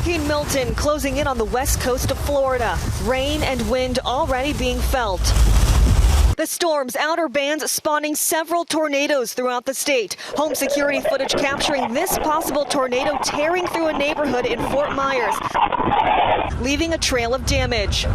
Hurricane Milton closing in on the west coast of Florida. Rain and wind already being felt. The storm's outer bands spawning several tornadoes throughout the state. Home security footage capturing this possible tornado tearing through a neighborhood in Fort Myers, leaving a trail of damage.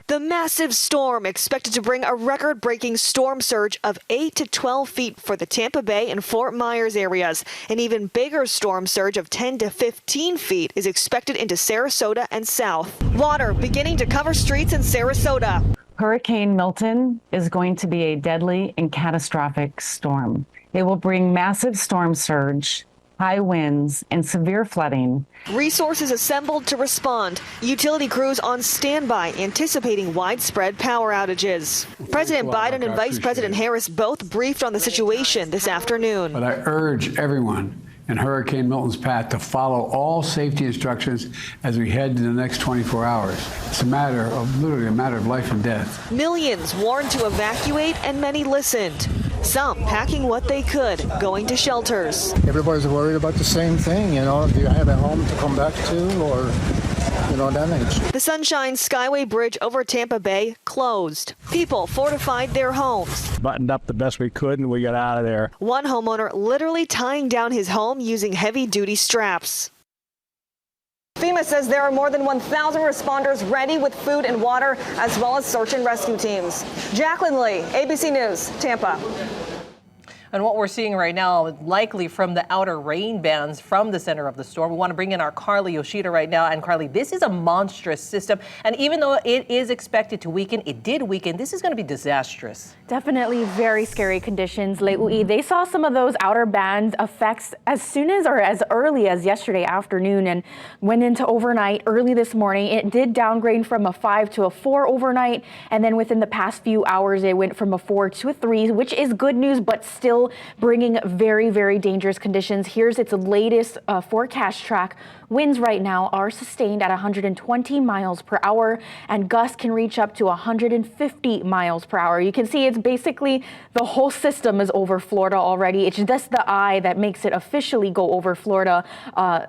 The massive storm expected to bring a record-breaking storm surge of 8 to 12 feet for the Tampa Bay and Fort Myers areas. An even bigger storm surge of 10 to 15 feet is expected into Sarasota and south. Water beginning to cover streets in Sarasota. Hurricane Milton is going to be a deadly and catastrophic storm. It will bring massive storm surge, high winds, and severe flooding. Resources assembled to respond. Utility crews on standby, anticipating widespread power outages. President Biden and Vice President Harris both briefed on the situation this afternoon. But I urge everyone in Hurricane Milton's path to follow all safety instructions as we head to the next 24 hours. It's literally a matter of life and death. Millions warned to evacuate, and many listened. Some packing what they could, going to shelters. Everybody's worried about the same thing, do you have a home to come back to or, damage? The Sunshine Skyway Bridge over Tampa Bay closed. People fortified their homes. Buttoned up the best we could and we got out of there. One homeowner literally tying down his home using heavy-duty straps. FEMA says there are more than 1,000 responders ready with food and water, as well as search and rescue teams. Jacqueline Lee, ABC News, Tampa. And what we're seeing right now, likely from the outer rain bands from the center of the storm. We want to bring in our Carly Yoshida right now. And Carly, this is a monstrous system. And even though it is expected to weaken, it did weaken. This is going to be disastrous. Definitely very scary conditions. Le'ui, they saw some of those outer band effects as soon as or as early as yesterday afternoon and went into overnight early this morning. It did downgrade from a 5 to a 4 overnight. And then within the past few hours, it went from a 4 to a 3, which is good news, but still bringing very, very dangerous conditions. Here's its latest forecast track. Winds right now are sustained at 120 miles per hour, and gusts can reach up to 150 miles per hour. You can see it's basically the whole system is over Florida already. It's just the eye that makes it officially go over Florida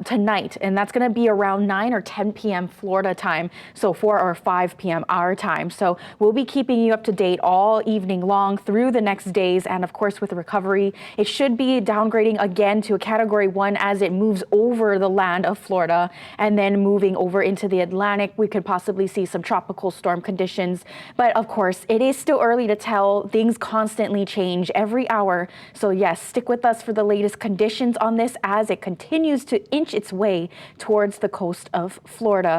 tonight, and that's going to be around 9 or 10 p.m. Florida time, so 4 or 5 p.m. our time. So we'll be keeping you up to date all evening long through the next days, and of course with recovery, it should be downgrading again to a Category 1 as it moves over the land of Florida and then moving over into the Atlantic. We could possibly see some tropical storm conditions. But of course, it is still early to tell. Things constantly change every hour. So yes, stick with us for the latest conditions on this as it continues to inch its way towards the coast of Florida.